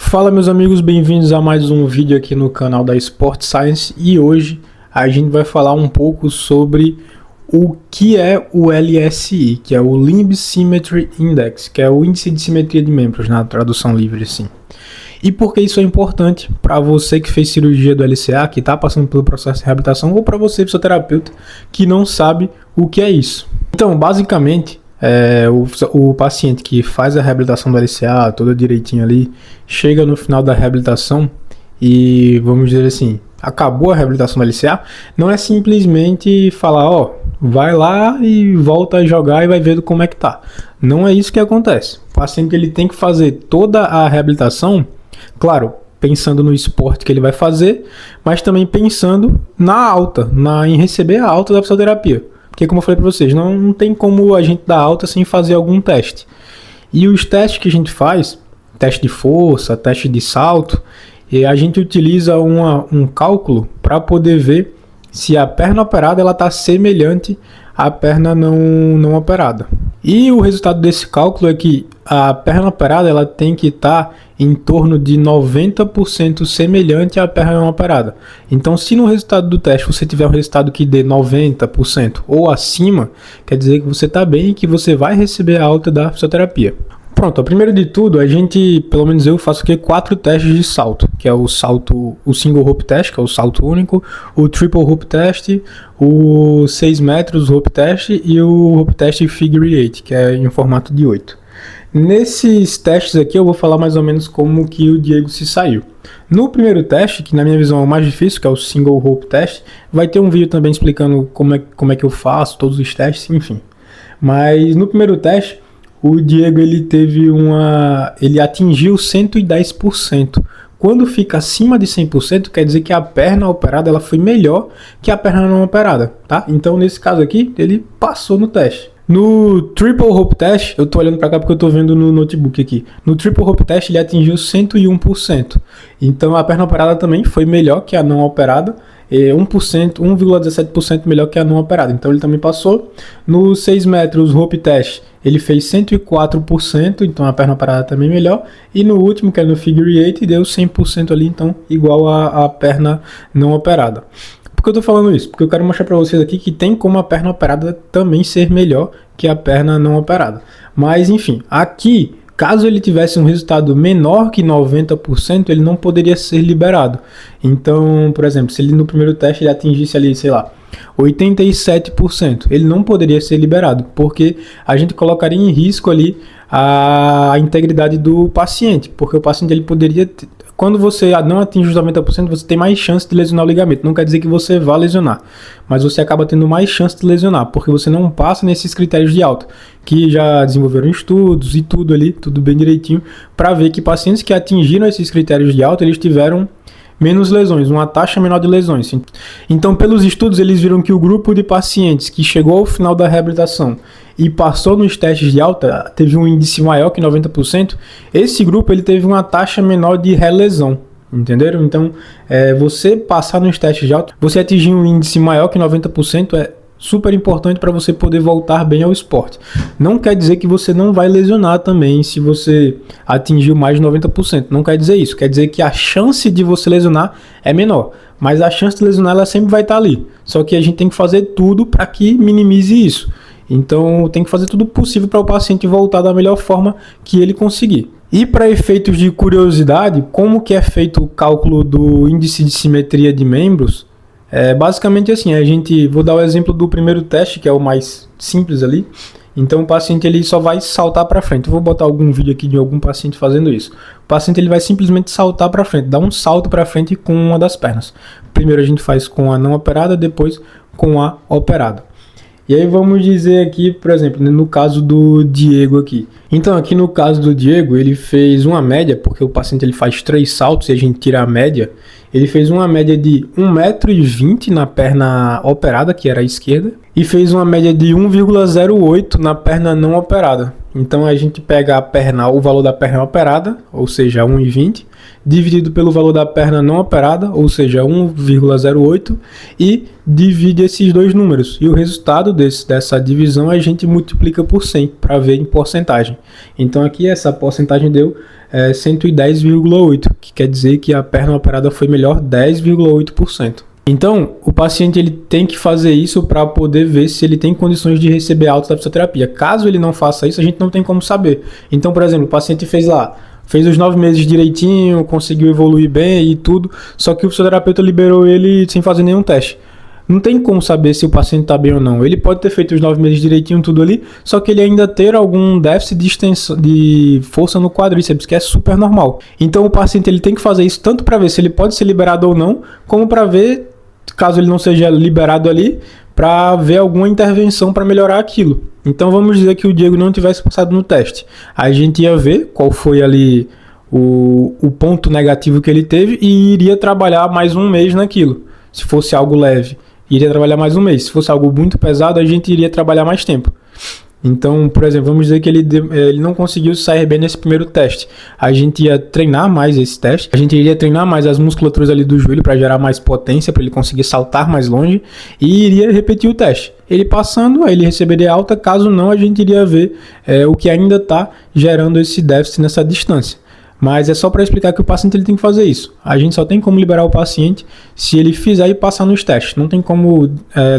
Fala meus amigos, bem-vindos a mais um vídeo aqui no canal da Sport Science e hoje a gente vai falar um pouco sobre o que é o LSI, que é o Limb Symmetry Index, que é o índice de simetria de membros, na tradução livre assim. E por que isso é importante para você que fez cirurgia do LCA, que está passando pelo processo de reabilitação, ou para você, fisioterapeuta, que não sabe o que é isso. Então, basicamente, o paciente que faz a reabilitação do LCA, toda direitinho ali, chega no final da reabilitação e, vamos dizer assim, acabou a reabilitação do LCA, não é simplesmente falar, ó, vai lá e volta a jogar e vai ver como é que tá. Não é isso que acontece. O paciente ele tem que fazer toda a reabilitação, claro, pensando no esporte que ele vai fazer, mas também pensando na alta, em receber a alta da fisioterapia. Porque, como eu falei para vocês, não tem como a gente dar alta sem fazer algum teste. E os testes que a gente faz, teste de força, teste de salto, a gente utiliza um cálculo para poder ver se a perna operada está semelhante à perna não operada. E o resultado desse cálculo é que a perna operada ela tem que estar em torno de 90% semelhante à perna não operada. Então, se no resultado do teste você tiver um resultado que dê 90% ou acima, quer dizer que você está bem e que você vai receber a alta da fisioterapia. Pronto, primeiro de tudo, pelo menos eu faço aqui 4 testes de salto, que é o single rope test, que é o salto único, o triple rope test, o 6 metros rope test e o rope test figure 8, que é em formato de 8. Nesses testes aqui eu vou falar mais ou menos como que o Diego se saiu. No primeiro teste, que na minha visão é o mais difícil, que é o single rope test, vai ter um vídeo também explicando como é que eu faço todos os testes, enfim. Mas no primeiro teste, o Diego ele atingiu 110%. Quando fica acima de 100%, quer dizer que a perna operada ela foi melhor que a perna não operada, tá? Então, nesse caso aqui, ele passou no teste. No triple rope test, eu tô olhando para cá porque eu tô vendo no notebook aqui. No triple rope test, ele atingiu 101%. Então, a perna operada também foi melhor que a não operada. 1,17% melhor que a não operada, então ele também passou. No 6 metros rope test ele fez 104%, então a perna operada também melhor, e no último, que é no figure 8, deu 100% ali, então igual a perna não operada. Por que eu tô falando isso? Porque eu quero mostrar para vocês aqui que tem como a perna operada também ser melhor que a perna não operada. Mas enfim, aqui, caso ele tivesse um resultado menor que 90%, ele não poderia ser liberado. Então, por exemplo, se ele no primeiro teste ele atingisse ali, sei lá, 87%, ele não poderia ser liberado, porque a gente colocaria em risco ali a integridade do paciente, porque o paciente ele poderia... Quando você não atinge os 90%, você tem mais chance de lesionar o ligamento. Não quer dizer que você vá lesionar, mas você acaba tendo mais chance de lesionar, porque você não passa nesses critérios de alta, que já desenvolveram estudos e tudo ali, tudo bem direitinho, para ver que pacientes que atingiram esses critérios de alta, eles tiveram menos lesões, uma taxa menor de lesões. Então, pelos estudos, eles viram que o grupo de pacientes que chegou ao final da reabilitação e passou nos testes de alta, teve um índice maior que 90%, esse grupo ele teve uma taxa menor de relesão, entenderam? Então, você passar nos testes de alta, você atingir um índice maior que 90% é super importante para você poder voltar bem ao esporte. Não quer dizer que você não vai lesionar também se você atingiu mais de 90%. Não quer dizer isso. Quer dizer que a chance de você lesionar é menor. Mas a chance de lesionar ela sempre vai estar ali. Só que a gente tem que fazer tudo para que minimize isso. Então tem que fazer tudo possível para o paciente voltar da melhor forma que ele conseguir. E para efeitos de curiosidade, como que é feito o cálculo do índice de simetria de membros? Basicamente assim, vou dar o exemplo do primeiro teste, que é o mais simples ali. Então o paciente ele só vai saltar para frente. Eu vou botar algum vídeo aqui de algum paciente fazendo isso. O paciente ele vai simplesmente saltar para frente, dar um salto para frente com uma das pernas. Primeiro a gente faz com a não operada, depois com a operada. E aí vamos dizer aqui, por exemplo, no caso do Diego aqui. Então aqui no caso do Diego, ele fez uma média, porque o paciente ele faz 3 saltos e a gente tira a média. Ele fez uma média de 1,20 m na perna operada, que era a esquerda, e fez uma média de 1,08 na perna não operada. Então a gente pega o valor da perna operada, ou seja, 1,20, dividido pelo valor da perna não operada, ou seja, 1,08, e divide esses dois números. E o resultado dessa divisão a gente multiplica por 100 para ver em porcentagem. Então aqui essa porcentagem deu 110,8, que quer dizer que a perna operada foi melhor 10,8%. Então, o paciente ele tem que fazer isso para poder ver se ele tem condições de receber alta da fisioterapia. Caso ele não faça isso, a gente não tem como saber. Então, por exemplo, o paciente fez os 9 meses direitinho, conseguiu evoluir bem e tudo, só que o fisioterapeuta liberou ele sem fazer nenhum teste. Não tem como saber se o paciente está bem ou não. Ele pode ter feito os 9 meses direitinho, tudo ali, só que ele ainda ter algum déficit de extensão, de força no quadríceps, que é super normal. Então, o paciente ele tem que fazer isso tanto para ver se ele pode ser liberado ou não, como para ver, caso ele não seja liberado ali, para ver alguma intervenção para melhorar aquilo. Então vamos dizer que o Diego não tivesse passado no teste. Aí a gente ia ver qual foi ali o ponto negativo que ele teve e iria trabalhar mais um mês naquilo. Se fosse algo leve, iria trabalhar mais um mês. Se fosse algo muito pesado, a gente iria trabalhar mais tempo. Então, por exemplo, vamos dizer que ele não conseguiu sair bem nesse primeiro teste. A gente ia treinar mais esse teste, a gente iria treinar mais as musculaturas ali do joelho para gerar mais potência, para ele conseguir saltar mais longe, e iria repetir o teste. Ele passando, aí ele receberia alta, caso não, a gente iria ver o que ainda está gerando esse déficit nessa distância. Mas é só para explicar que o paciente ele tem que fazer isso. A gente só tem como liberar o paciente se ele fizer e passar nos testes. Não tem como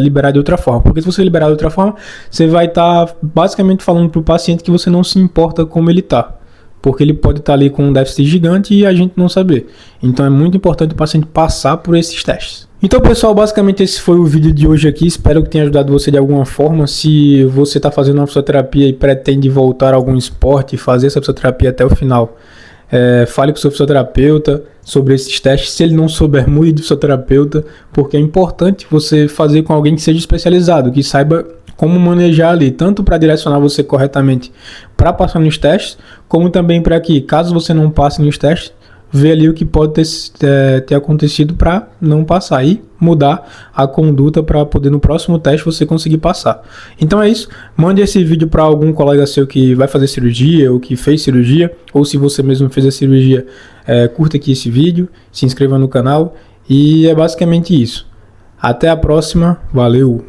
liberar de outra forma. Porque se você liberar de outra forma, você vai estar basicamente falando para o paciente que você não se importa como ele está. Porque ele pode estar ali com um déficit gigante e a gente não saber. Então é muito importante o paciente passar por esses testes. Então, pessoal, basicamente esse foi o vídeo de hoje aqui. Espero que tenha ajudado você de alguma forma. Se você está fazendo uma fisioterapia e pretende voltar a algum esporte e fazer essa fisioterapia até o final, fale com o seu fisioterapeuta sobre esses testes. Se ele não souber, mude de fisioterapeuta, porque é importante você fazer com alguém que seja especializado, que saiba como manejar ali, tanto para direcionar você corretamente para passar nos testes, como também para que, caso você não passe nos testes, ver ali o que pode ter acontecido para não passar e mudar a conduta para poder no próximo teste você conseguir passar. Então é isso, mande esse vídeo para algum colega seu que vai fazer cirurgia ou que fez cirurgia, ou se você mesmo fez a cirurgia, curta aqui esse vídeo, se inscreva no canal e é basicamente isso. Até a próxima, valeu!